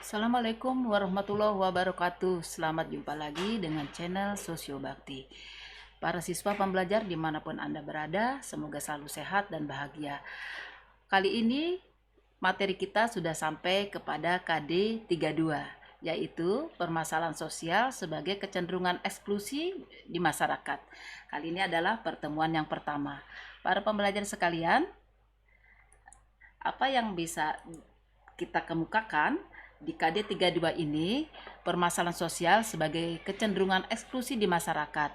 Assalamualaikum warahmatullahi wabarakatuh. Selamat jumpa lagi dengan channel Sosio Bakti. Para siswa pembelajar dimanapun Anda berada, semoga selalu sehat dan bahagia. Kali ini materi kita sudah sampai kepada KD 32, yaitu permasalahan sosial sebagai kecenderungan eksklusi di masyarakat. Kali ini adalah pertemuan yang pertama. Para pembelajar sekalian, apa yang bisa kita kemukakan di KD 32 ini, permasalahan sosial sebagai kecenderungan eksklusi di masyarakat.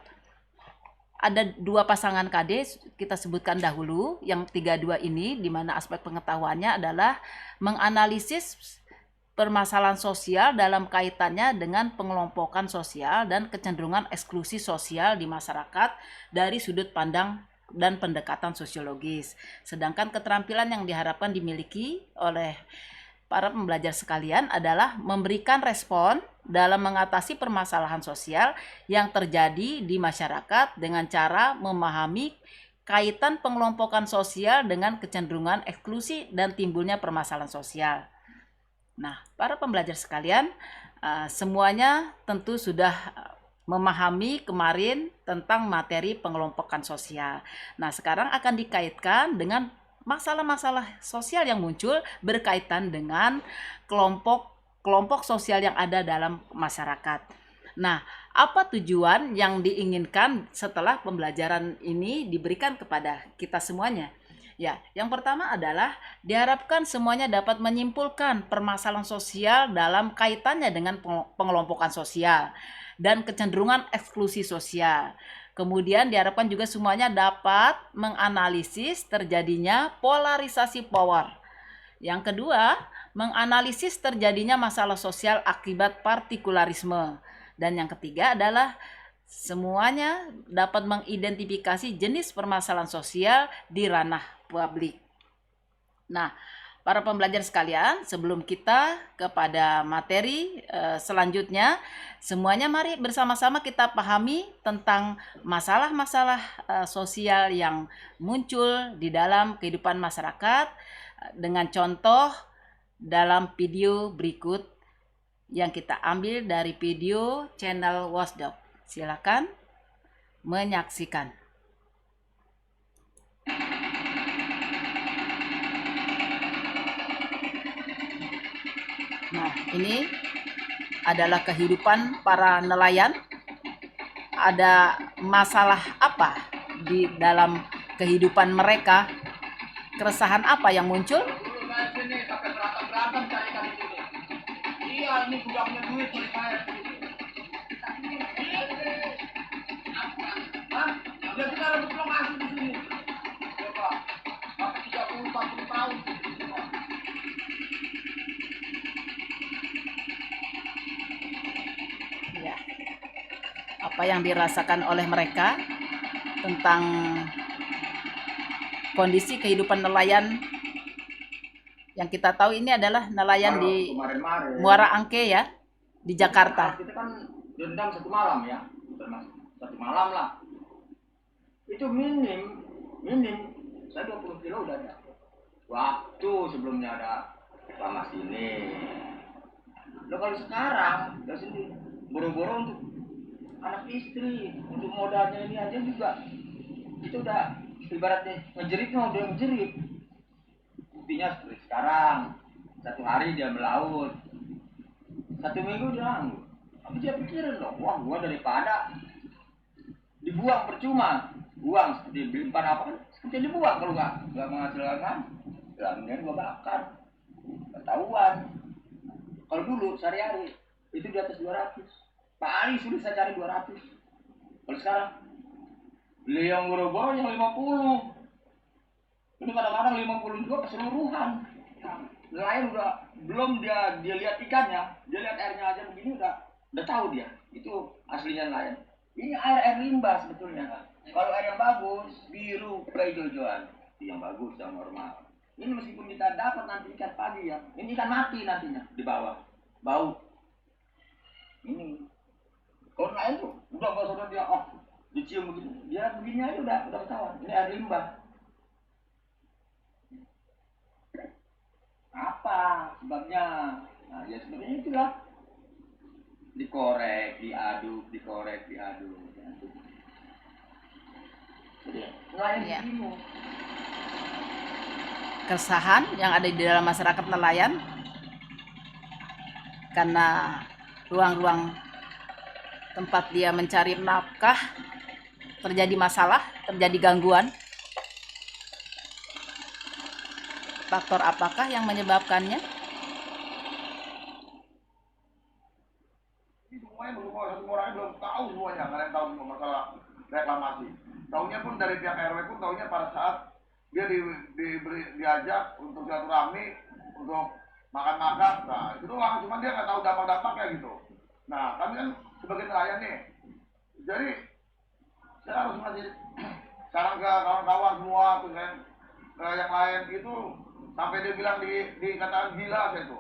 Ada dua pasangan KD kita sebutkan dahulu. Yang 32 ini di mana aspek pengetahuannya adalah menganalisis permasalahan sosial dalam kaitannya dengan pengelompokan sosial dan kecenderungan eksklusi sosial di masyarakat dari sudut pandang dan pendekatan sosiologis. Sedangkan keterampilan yang diharapkan dimiliki oleh para pembelajar sekalian adalah memberikan respon dalam mengatasi permasalahan sosial yang terjadi di masyarakat dengan cara memahami kaitan pengelompokan sosial dengan kecenderungan eksklusi dan timbulnya permasalahan sosial. Nah, para pembelajar sekalian, semuanya tentu sudah memahami kemarin tentang materi pengelompokan sosial. Nah, sekarang akan dikaitkan dengan masalah-masalah sosial yang muncul berkaitan dengan kelompok sosial yang ada dalam masyarakat. Nah, apa tujuan yang diinginkan setelah pembelajaran ini diberikan kepada kita semuanya? Ya, yang pertama adalah diharapkan semuanya dapat menyimpulkan permasalahan sosial dalam kaitannya dengan pengelompokan sosial dan kecenderungan eksklusi sosial. Kemudian diharapkan juga semuanya dapat menganalisis terjadinya polarisasi power. Yang kedua, menganalisis terjadinya masalah sosial akibat partikularisme. Dan yang ketiga adalah semuanya dapat mengidentifikasi jenis permasalahan sosial di ranah publik. Nah, para pembelajar sekalian, sebelum kita kepada materi selanjutnya, semuanya mari bersama-sama kita pahami tentang masalah-masalah sosial yang muncul di dalam kehidupan masyarakat dengan contoh dalam video berikut yang kita ambil dari video channel Wasdog. Silakan menyaksikan. Nah, ini adalah kehidupan para nelayan. Ada masalah apa di dalam kehidupan mereka? Keresahan apa yang muncul? Iya, ini udah punya duit dari saya. Hah? Dia kita harus pulang masuk di sini. Coba, sampai 30-40 tahun. Ya. Apa yang dirasakan oleh mereka tentang kondisi kehidupan nelayan yang kita tahu ini adalah nelayan di Muara Angke ya, di Jakarta. Kita kan dendam satu malam ya, satu malam lah. Itu minim, saya 20 kilo udah ada. Waktu sebelumnya ada lama sini. Lo kalau sekarang, dari sini boro-boro untuk anak istri, untuk modalnya ini aja juga, itu udah ibaratnya ngejeritnya udah ngejerit. Buktinya seperti sekarang, satu hari dia melaut, satu minggu dia nganggur. Tapi dia pikirin dong, wah gua daripada dibuang percuma, buang seperti beli empat apa kan, seperti dibuang kalau nggak menghasilkan kan, ya mendingan gua bakar, ketahuan. Kalau dulu sehari-hari itu di atas 200, paling sulit saya cari 200. Kalau sekarang beli yang boro-boro yang 50. Ini kadang-kadang 50 juga keseluruhan. Nelayan udah belum dia lihat ikannya, dia lihat airnya aja begini udah tahu dia. Itu aslinya nelayan. Ini air limbah sebetulnya. Kalau air yang bagus, biru, hijau-hijauan, itu yang bagus, yang normal. Ini meskipun kita dapat nanti ikan pagi ya, ini ikan mati nantinya di bawah, bau. Ini kalau nelayan tuh udah nggak usah dia dicium begini, dia begini aja udah ketahuan. Ini air limbah. Apa sebabnya? Nah, ya sebenarnya itulah dikorek, dikorek, diaduk. Jadi nelayan Ya. bingung. Keresahan yang ada di dalam masyarakat nelayan karena ruang-ruang tempat dia mencari nafkah terjadi masalah, terjadi gangguan. Faktor apakah yang menyebabkannya? Ini semuanya satu orangnya belum tahu semuanya, nggak ada yang tahu semua masalah reklamasi. Taunya pun dari pihak RW pun taunya pada saat dia diajak untuk silaturahmi, untuk makan-makan, nah itu doang. Cuman dia nggak tahu dampak-dampaknya gitu. Nah kami kan sebagai nelayan nih, jadi saya harus ngasih saran ke kawan-kawan semua, tuh kan, ke yang lain itu sampai dia bilang dikatakan gila saya itu,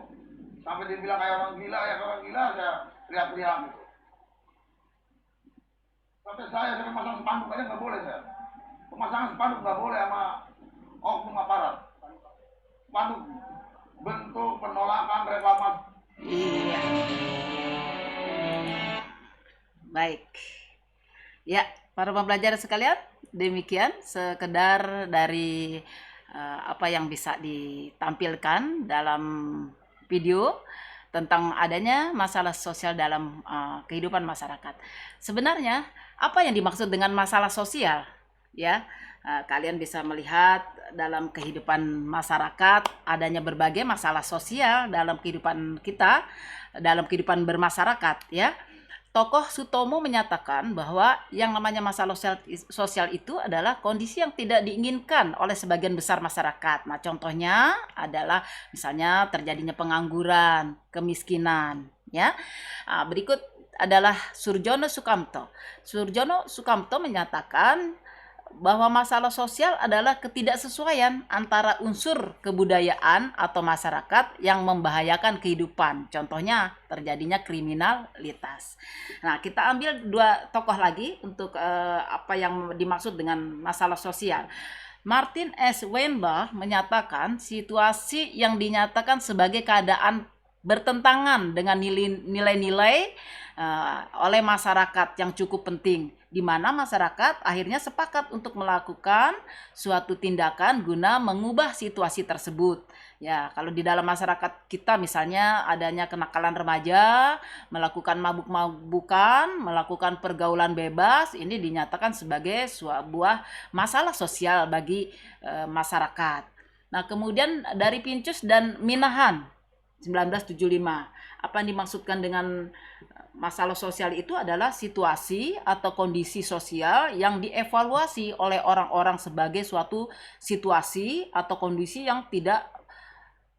sampai dia bilang kayak orang gila ya, orang gila saya teriak-teriak gitu. Sampai saya pasang spanduk aja nggak boleh saya. Pemasangan spanduk nggak boleh sama oknum aparat. Spanduk bentuk penolakan reklamasi. Iya. Baik. Ya, para pembelajar sekalian, demikian sekedar dari apa yang bisa ditampilkan dalam video tentang adanya masalah sosial dalam kehidupan masyarakat. Sebenarnya apa yang dimaksud dengan masalah sosial? Ya, kalian bisa melihat dalam kehidupan masyarakat adanya berbagai masalah sosial dalam kehidupan kita, dalam kehidupan bermasyarakat, ya. Tokoh Sutomo menyatakan bahwa yang namanya masalah sosial itu adalah kondisi yang tidak diinginkan oleh sebagian besar masyarakat. Nah, contohnya adalah misalnya terjadinya pengangguran, kemiskinan, ya. Nah, berikut adalah Surjono Sukamto. Surjono Sukamto menyatakan bahwa masalah sosial adalah ketidaksesuaian antara unsur kebudayaan atau masyarakat yang membahayakan kehidupan. Contohnya terjadinya kriminalitas. Nah, kita ambil dua tokoh lagi untuk apa yang dimaksud dengan masalah sosial. Martin S. Weinberg menyatakan situasi yang dinyatakan sebagai keadaan bertentangan dengan nilai-nilai oleh masyarakat yang cukup penting, di mana masyarakat akhirnya sepakat untuk melakukan suatu tindakan guna mengubah situasi tersebut. Ya, kalau di dalam masyarakat kita misalnya adanya kenakalan remaja, melakukan mabuk-mabukan, melakukan pergaulan bebas, ini dinyatakan sebagai sebuah masalah sosial bagi masyarakat. Nah, kemudian dari Pincus dan Minahan 1975. Apa yang dimaksudkan dengan masalah sosial itu adalah situasi atau kondisi sosial yang dievaluasi oleh orang-orang sebagai suatu situasi atau kondisi yang tidak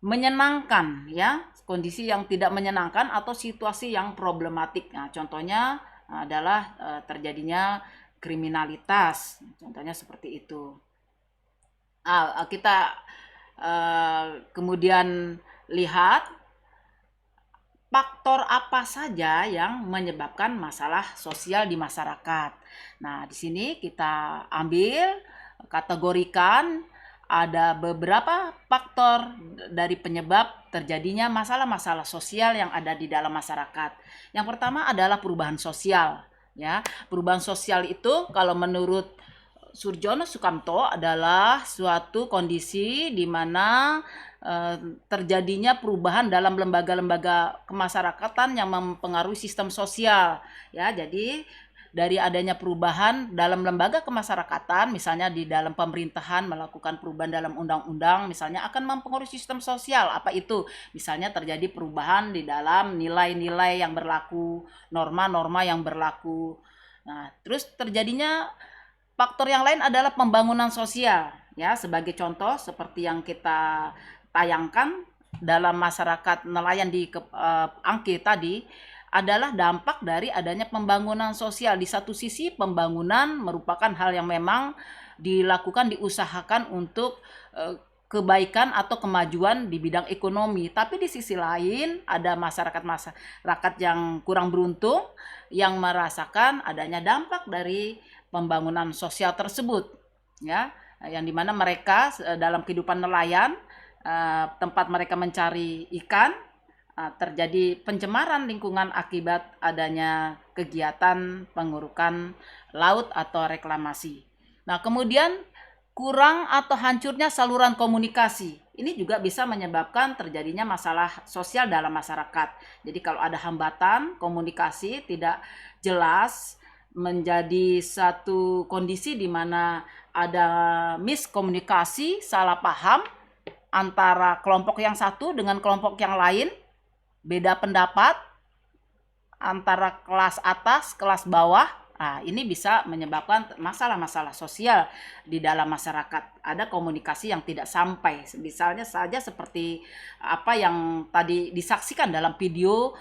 menyenangkan, ya, kondisi yang tidak menyenangkan atau situasi yang problematik. Nah, contohnya adalah terjadinya kriminalitas, contohnya seperti itu. Kita kemudian lihat faktor apa saja yang menyebabkan masalah sosial di masyarakat. Nah, di sini kita ambil, kategorikan ada beberapa faktor dari penyebab terjadinya masalah-masalah sosial yang ada di dalam masyarakat. Yang pertama adalah perubahan sosial, ya. Perubahan sosial itu kalau menurut Surjono Sukamto adalah suatu kondisi di mana terjadinya perubahan dalam lembaga-lembaga kemasyarakatan yang mempengaruhi sistem sosial, ya. Jadi dari adanya perubahan dalam lembaga kemasyarakatan, misalnya di dalam pemerintahan melakukan perubahan dalam undang-undang, misalnya akan mempengaruhi sistem sosial. Apa itu? Misalnya terjadi perubahan di dalam nilai-nilai yang berlaku, norma-norma yang berlaku. Nah, terus terjadinya faktor yang lain adalah pembangunan sosial, ya. Sebagai contoh seperti yang kita tayangkan dalam masyarakat nelayan di Angke tadi adalah dampak dari adanya pembangunan sosial. Di satu sisi pembangunan merupakan hal yang memang dilakukan, diusahakan untuk kebaikan atau kemajuan di bidang ekonomi. Tapi di sisi lain ada masyarakat yang kurang beruntung yang merasakan adanya dampak dari pembangunan sosial tersebut, ya, yang dimana mereka dalam kehidupan nelayan, tempat mereka mencari ikan terjadi pencemaran lingkungan akibat adanya kegiatan pengurukan laut atau reklamasi. Nah, kemudian kurang atau hancurnya saluran komunikasi. Ini juga bisa menyebabkan terjadinya masalah sosial dalam masyarakat. Jadi kalau ada hambatan komunikasi tidak jelas, menjadi satu kondisi di mana ada miskomunikasi, salah paham antara kelompok yang satu dengan kelompok yang lain, beda pendapat antara kelas atas, kelas bawah. Nah, ini bisa menyebabkan masalah-masalah sosial di dalam masyarakat. Ada komunikasi yang tidak sampai. Misalnya saja seperti apa yang tadi disaksikan dalam video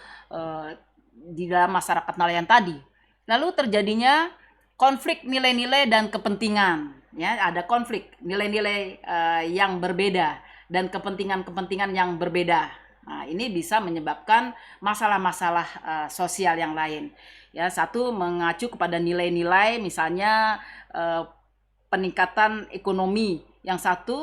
di dalam masyarakat nelayan tadi. Lalu terjadinya konflik nilai-nilai dan kepentingan. Ya, ada konflik nilai-nilai yang berbeda dan kepentingan-kepentingan yang berbeda. Nah, ini bisa menyebabkan masalah-masalah sosial yang lain. Ya, satu mengacu kepada nilai-nilai, misalnya peningkatan ekonomi. Yang satu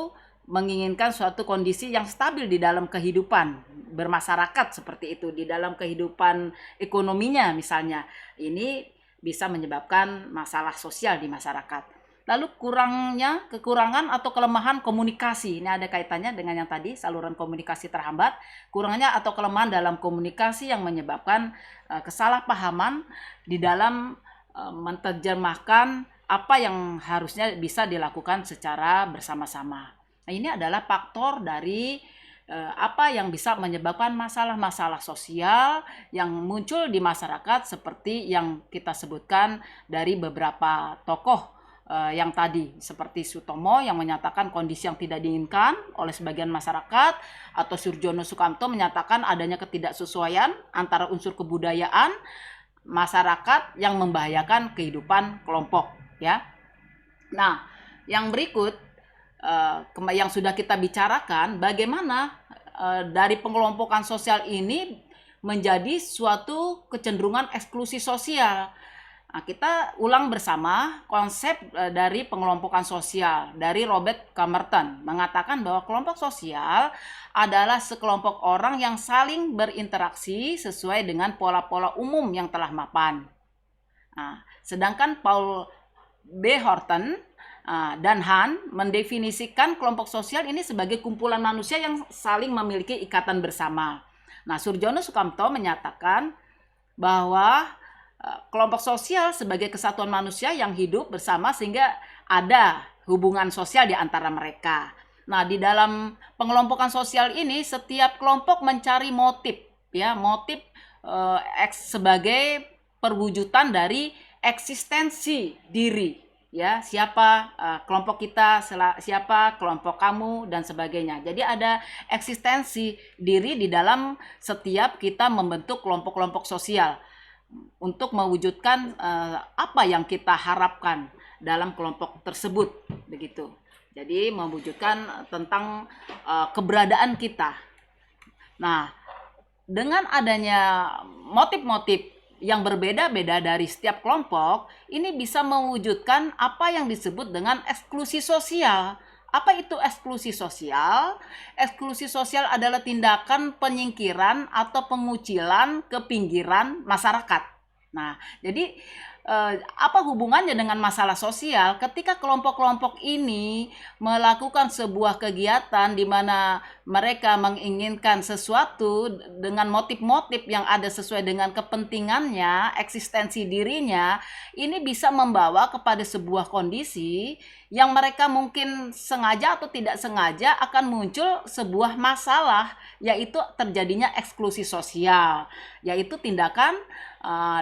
menginginkan suatu kondisi yang stabil di dalam kehidupan bermasyarakat, seperti itu, di dalam kehidupan ekonominya misalnya. Ini bisa menyebabkan masalah sosial di masyarakat. Lalu kekurangan atau kelemahan komunikasi. Ini ada kaitannya dengan yang tadi, saluran komunikasi terhambat. Kurangnya atau kelemahan dalam komunikasi yang menyebabkan kesalahpahaman di dalam menerjemahkan apa yang harusnya bisa dilakukan secara bersama-sama. Nah, ini adalah faktor dari apa yang bisa menyebabkan masalah-masalah sosial yang muncul di masyarakat seperti yang kita sebutkan dari beberapa tokoh yang tadi, seperti Sutomo yang menyatakan kondisi yang tidak diinginkan oleh sebagian masyarakat, atau Surjono Sukamto menyatakan adanya ketidaksesuaian antara unsur kebudayaan masyarakat yang membahayakan kehidupan kelompok, ya. Nah, yang berikut yang sudah kita bicarakan, bagaimana dari pengelompokan sosial ini menjadi suatu kecenderungan eksklusi sosial. Nah, kita ulang bersama konsep dari pengelompokan sosial dari Robert Camerton, mengatakan bahwa kelompok sosial adalah sekelompok orang yang saling berinteraksi sesuai dengan pola-pola umum yang telah mapan. Nah, sedangkan Paul B. Horton dan Han mendefinisikan kelompok sosial ini sebagai kumpulan manusia yang saling memiliki ikatan bersama. Nah, Surjono Sukamto menyatakan bahwa kelompok sosial sebagai kesatuan manusia yang hidup bersama sehingga ada hubungan sosial di antara mereka. Nah, di dalam pengelompokan sosial ini setiap kelompok mencari motif, ya, motif sebagai perwujudan dari eksistensi diri. Ya, siapa kelompok kita, siapa kelompok kamu, dan sebagainya. Jadi ada eksistensi diri di dalam setiap kita membentuk kelompok-kelompok sosial untuk mewujudkan apa yang kita harapkan dalam kelompok tersebut, begitu. Jadi mewujudkan tentang keberadaan kita. Nah, dengan adanya motif-motif yang berbeda-beda dari setiap kelompok, ini bisa mewujudkan apa yang disebut dengan eksklusi sosial. Apa itu eksklusi sosial? Eksklusi sosial adalah tindakan penyingkiran atau pengucilan ke pinggiran masyarakat. Nah, jadi apa hubungannya dengan masalah sosial? Ketika kelompok-kelompok ini melakukan sebuah kegiatan di mana mereka menginginkan sesuatu dengan motif-motif yang ada sesuai dengan kepentingannya, eksistensi dirinya, ini bisa membawa kepada sebuah kondisi yang mereka mungkin sengaja atau tidak sengaja akan muncul sebuah masalah, yaitu terjadinya eksklusi sosial, yaitu tindakan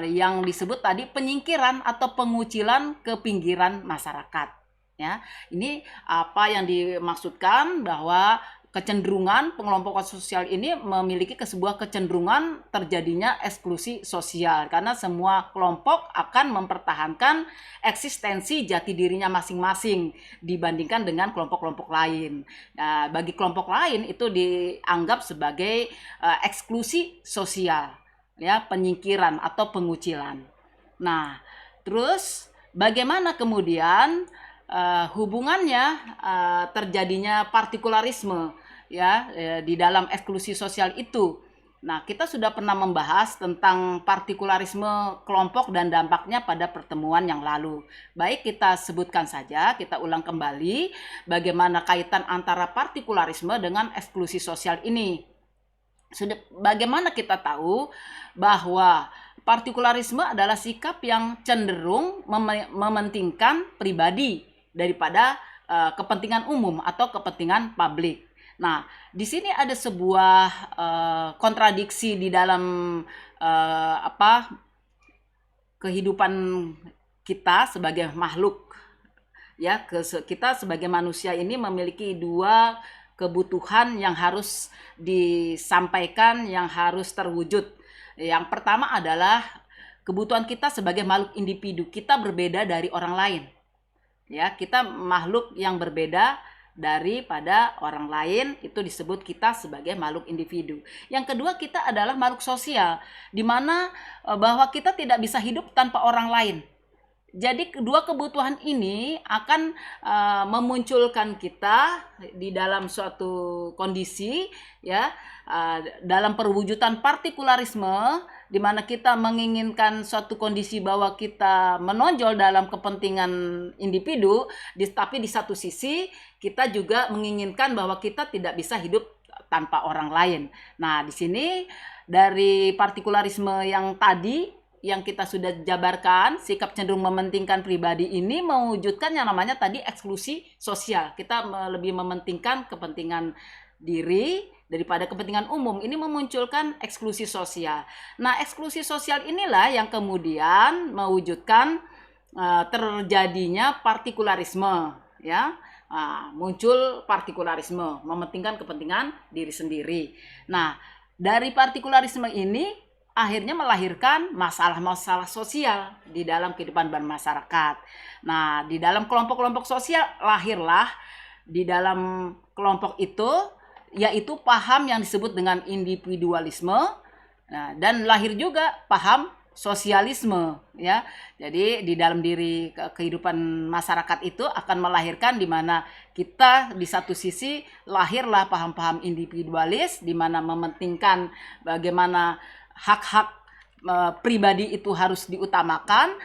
yang disebut tadi penyingkiran atau pengucilan ke pinggiran masyarakat. Ya, ini apa yang dimaksudkan bahwa kecenderungan pengelompokan sosial ini memiliki sebuah kecenderungan terjadinya eksklusi sosial karena semua kelompok akan mempertahankan eksistensi jati dirinya masing-masing dibandingkan dengan kelompok-kelompok lain. Nah, bagi kelompok lain itu dianggap sebagai eksklusi sosial, ya, penyingkiran atau pengucilan. Nah, terus bagaimana kemudian hubungannya terjadinya partikularisme, ya, di dalam eksklusi sosial itu. Nah, kita sudah pernah membahas tentang partikularisme kelompok dan dampaknya pada pertemuan yang lalu. Baik, kita sebutkan saja, kita ulang kembali bagaimana kaitan antara partikularisme dengan eksklusi sosial ini. Bagaimana kita tahu bahwa partikularisme adalah sikap yang cenderung mementingkan pribadi daripada kepentingan umum atau kepentingan publik. Nah, di sini ada sebuah kontradiksi di dalam kehidupan kita sebagai makhluk. Ya, kita sebagai manusia ini memiliki dua kebutuhan yang harus disampaikan, yang harus terwujud. Yang pertama adalah kebutuhan kita sebagai makhluk individu. Kita berbeda dari orang lain. Ya, kita makhluk yang berbeda daripada orang lain, itu disebut kita sebagai makhluk individu. Yang kedua, kita adalah makhluk sosial, di mana bahwa kita tidak bisa hidup tanpa orang lain. Jadi kedua kebutuhan ini akan memunculkan kita di dalam suatu kondisi, ya, dalam perwujudan partikularisme, di mana kita menginginkan suatu kondisi bahwa kita menonjol dalam kepentingan individu, tapi di satu sisi kita juga menginginkan bahwa kita tidak bisa hidup tanpa orang lain. Nah, di sini dari partikularisme yang tadi yang kita sudah jabarkan, sikap cenderung mementingkan pribadi ini mewujudkan yang namanya tadi eksklusi sosial. Kita lebih mementingkan kepentingan diri daripada kepentingan umum. Ini memunculkan eksklusi sosial. Nah, eksklusi sosial inilah yang kemudian mewujudkan terjadinya partikularisme, ya. Muncul partikularisme, mementingkan kepentingan diri sendiri. Nah, dari partikularisme ini akhirnya melahirkan masalah-masalah sosial di dalam kehidupan bermasyarakat. Nah, di dalam kelompok-kelompok sosial lahirlah di dalam kelompok itu yaitu paham yang disebut dengan individualisme, nah, dan lahir juga paham sosialisme, ya. Jadi di dalam diri kehidupan masyarakat itu akan melahirkan di mana kita di satu sisi lahirlah paham-paham individualis, di mana mementingkan bagaimana hak-hak pribadi itu harus diutamakan,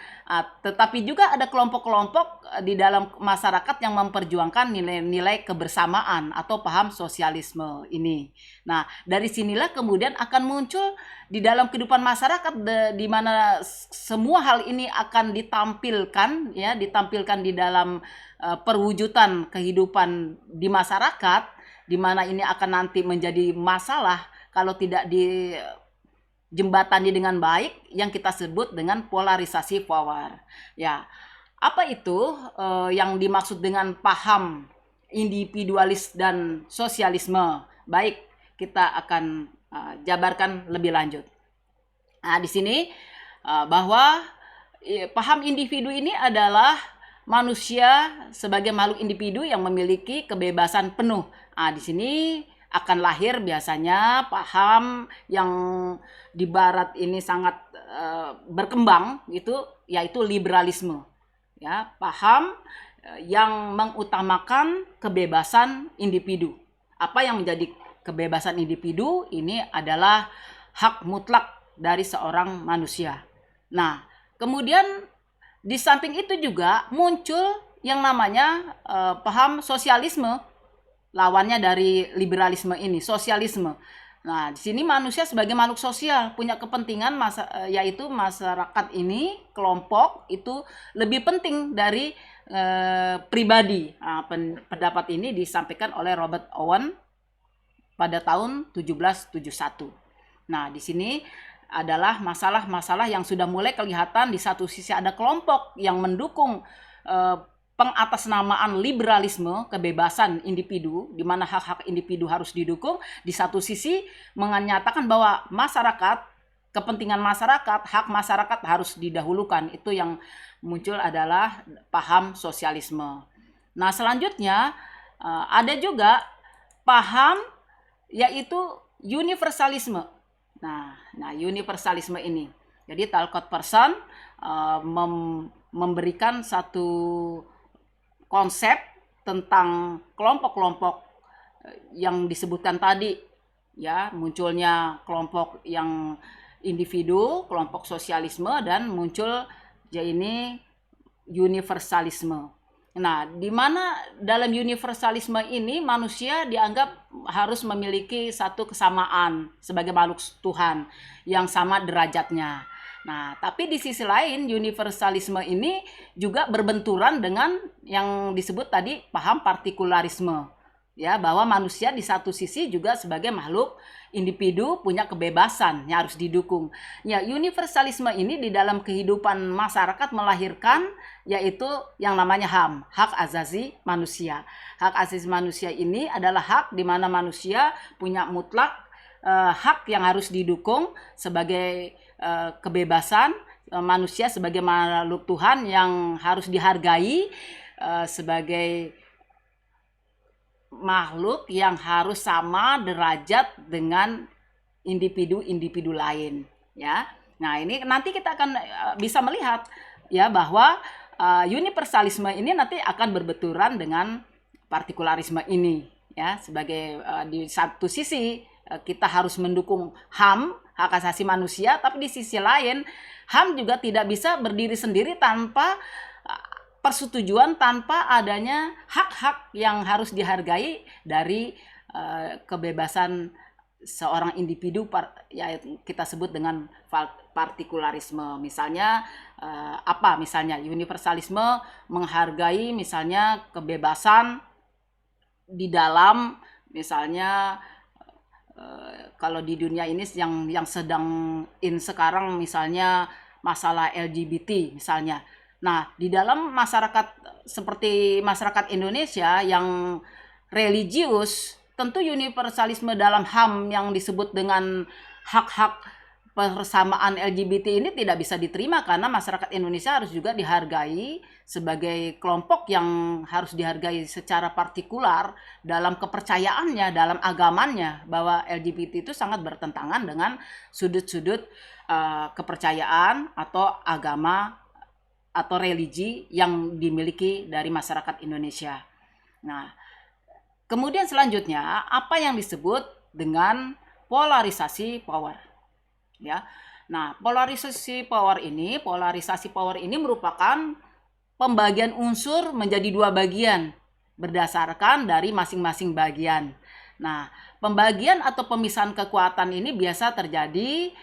tetapi juga ada kelompok-kelompok di dalam masyarakat yang memperjuangkan nilai-nilai kebersamaan atau paham sosialisme ini. Nah, dari sinilah kemudian akan muncul di dalam kehidupan masyarakat di mana semua hal ini akan ditampilkan, ya, ditampilkan di dalam perwujudan kehidupan di masyarakat, di mana ini akan nanti menjadi masalah kalau tidak jembatani dengan baik, yang kita sebut dengan polarisasi power. Ya, apa itu yang dimaksud dengan paham individualis dan sosialisme? Baik, kita akan jabarkan lebih lanjut. Nah, di sini bahwa paham individu ini adalah manusia sebagai makhluk individu yang memiliki kebebasan penuh. Di sini akan lahir biasanya paham yang di barat ini sangat berkembang gitu, yaitu liberalisme, ya, paham yang mengutamakan kebebasan individu. Apa yang menjadi kebebasan individu ini adalah hak mutlak dari seorang manusia. Nah, kemudian di samping itu juga muncul yang namanya paham sosialisme, lawannya dari liberalisme ini, sosialisme. Nah, di sini manusia sebagai makhluk sosial punya kepentingan yaitu masyarakat ini, kelompok itu lebih penting dari pribadi. Nah, pendapat ini disampaikan oleh Robert Owen pada tahun 1771. Nah, di sini adalah masalah-masalah yang sudah mulai kelihatan. Di satu sisi ada kelompok yang mendukung pengatasnamaan liberalisme, kebebasan individu, di mana hak-hak individu harus didukung. Di satu sisi menyatakan bahwa masyarakat, kepentingan masyarakat, hak masyarakat harus didahulukan. Itu yang muncul adalah paham sosialisme. Nah, selanjutnya ada juga paham yaitu universalisme. Nah, universalisme ini. Jadi Talcott Person memberikan satu konsep tentang kelompok-kelompok yang disebutkan tadi ya, munculnya kelompok yang individu, kelompok sosialisme, dan muncul ya ini universalisme. Nah, di mana dalam universalisme ini manusia dianggap harus memiliki satu kesamaan sebagai makhluk Tuhan yang sama derajatnya. Nah, tapi di sisi lain universalisme ini juga berbenturan dengan yang disebut tadi paham partikularisme. Ya, bahwa manusia di satu sisi juga sebagai makhluk individu punya kebebasan yang harus didukung. Ya, universalisme ini di dalam kehidupan masyarakat melahirkan yaitu yang namanya HAM, hak asasi manusia. Hak asasi manusia ini adalah hak di mana manusia punya mutlak hak yang harus didukung sebagai kebebasan manusia sebagai makhluk Tuhan yang harus dihargai sebagai makhluk yang harus sama derajat dengan individu-individu lain, ya. Nah, ini nanti kita akan bisa melihat ya bahwa universalisme ini nanti akan berbenturan dengan partikularisme ini, ya. Sebagai di satu sisi kita harus mendukung HAM, hak asasi manusia, tapi di sisi lain HAM juga tidak bisa berdiri sendiri tanpa persetujuan, tanpa adanya hak-hak yang harus dihargai dari kebebasan seorang individu, ya kita sebut dengan partikularisme. Misalnya misalnya universalisme menghargai misalnya kebebasan di dalam misalnya kalau di dunia ini yang sedang sekarang misalnya masalah LGBT misalnya. Nah, di dalam masyarakat seperti masyarakat Indonesia yang religius, tentu universalisme dalam HAM yang disebut dengan hak-hak persamaan LGBT ini tidak bisa diterima karena masyarakat Indonesia harus juga dihargai sebagai kelompok yang harus dihargai secara partikular dalam kepercayaannya, dalam agamanya, bahwa LGBT itu sangat bertentangan dengan sudut-sudut kepercayaan atau agama atau religi yang dimiliki dari masyarakat Indonesia. Nah, kemudian selanjutnya apa yang disebut dengan polarisasi power, ya. Nah, polarisasi power ini merupakan pembagian unsur menjadi dua bagian berdasarkan dari masing-masing bagian. Nah, pembagian atau pemisahan kekuatan ini bisa terjadi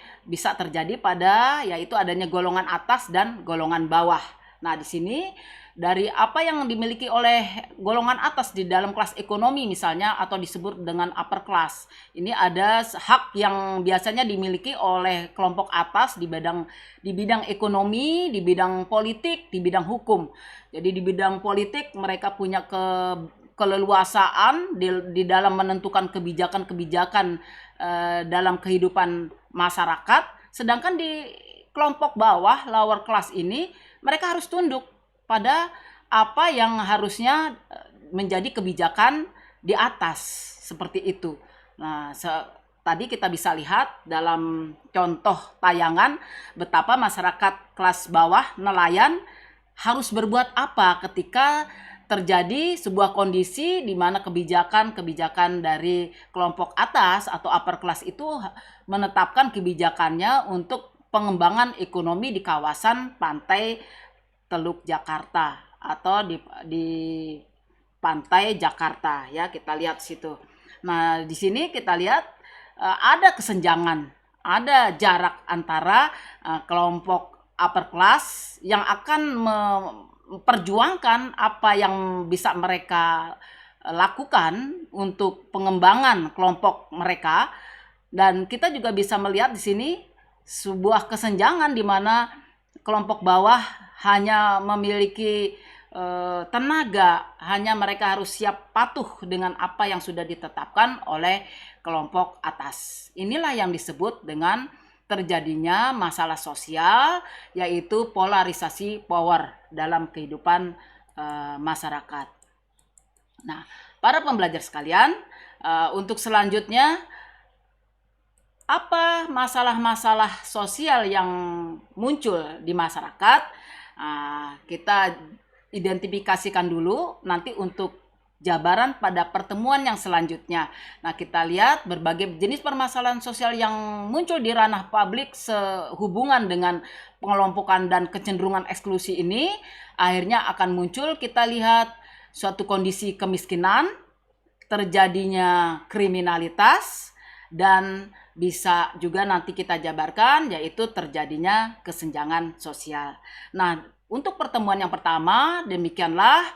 pada yaitu adanya golongan atas dan golongan bawah. Nah, di sini dari apa yang dimiliki oleh golongan atas di dalam kelas ekonomi misalnya atau disebut dengan upper class. Ini ada hak yang biasanya dimiliki oleh kelompok atas di bidang ekonomi, di bidang politik, di bidang hukum. Jadi di bidang politik mereka punya keleluasaan di dalam menentukan kebijakan-kebijakan dalam kehidupan masyarakat, sedangkan di kelompok bawah lower class ini mereka harus tunduk pada apa yang harusnya menjadi kebijakan di atas, seperti itu. Nah, tadi kita bisa lihat dalam contoh tayangan betapa masyarakat kelas bawah nelayan harus berbuat apa ketika terjadi sebuah kondisi di mana kebijakan dari kelompok atas atau upper class itu menetapkan kebijakannya untuk pengembangan ekonomi di kawasan pantai Teluk Jakarta atau di pantai Jakarta, ya, kita lihat situ. Nah, di sini kita lihat ada kesenjangan, ada jarak antara kelompok upper class yang akan memperjuangkan apa yang bisa mereka lakukan untuk pengembangan kelompok mereka, dan kita juga bisa melihat di sini sebuah kesenjangan di mana kelompok bawah hanya memiliki tenaga, hanya mereka harus siap patuh dengan apa yang sudah ditetapkan oleh kelompok atas. Inilah yang disebut dengan terjadinya masalah sosial, yaitu polarisasi power dalam kehidupan masyarakat. Nah, para pembelajar sekalian, untuk selanjutnya, apa masalah-masalah sosial yang muncul di masyarakat, kita identifikasikan dulu. Nanti untuk jabaran pada pertemuan yang selanjutnya. Nah, kita lihat berbagai jenis permasalahan sosial yang muncul di ranah publik sehubungan dengan pengelompokan dan kecenderungan eksklusi ini akhirnya akan muncul, kita lihat suatu kondisi kemiskinan, terjadinya kriminalitas, dan bisa juga nanti kita jabarkan yaitu terjadinya kesenjangan sosial. Nah, untuk pertemuan yang pertama demikianlah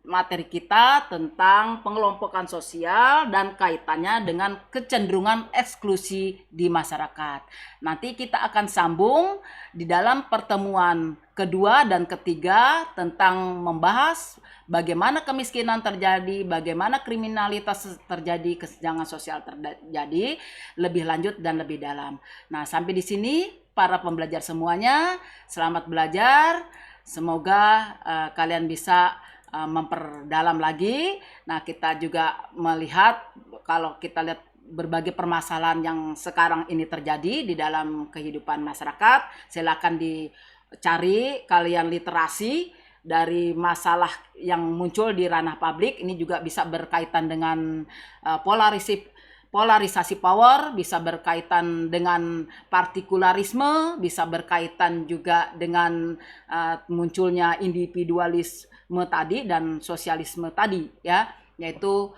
materi kita tentang pengelompokan sosial dan kaitannya dengan kecenderungan eksklusi di masyarakat. Nanti kita akan sambung di dalam pertemuan kedua dan ketiga tentang membahas bagaimana kemiskinan terjadi, bagaimana kriminalitas terjadi, kesenjangan sosial terjadi, lebih lanjut dan lebih dalam. Nah, sampai di sini para pembelajar semuanya, selamat belajar. Semoga kalian bisa memperdalam lagi. Nah, kita juga melihat kalau kita lihat berbagai permasalahan yang sekarang ini terjadi di dalam kehidupan masyarakat, silakan dicari kalian literasi dari masalah yang muncul di ranah publik. Ini juga bisa berkaitan dengan polarisasi power, bisa berkaitan dengan partikularisme, bisa berkaitan juga dengan munculnya individualisme tadi dan sosialisme tadi, ya, yaitu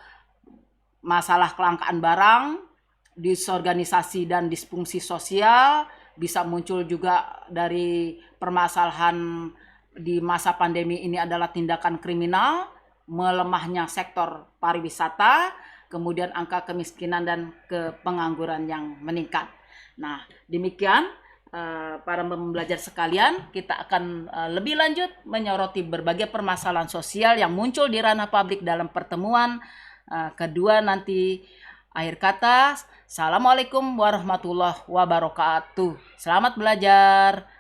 masalah kelangkaan barang, disorganisasi dan disfungsi sosial, bisa muncul juga dari permasalahan di masa pandemi ini adalah tindakan kriminal, melemahnya sektor pariwisata, kemudian angka kemiskinan dan kepengangguran yang meningkat. Nah, demikian para pembelajar sekalian, kita akan lebih lanjut menyoroti berbagai permasalahan sosial yang muncul di ranah publik dalam pertemuan kedua nanti. Akhir kata, Assalamualaikum warahmatullahi wabarakatuh. Selamat belajar.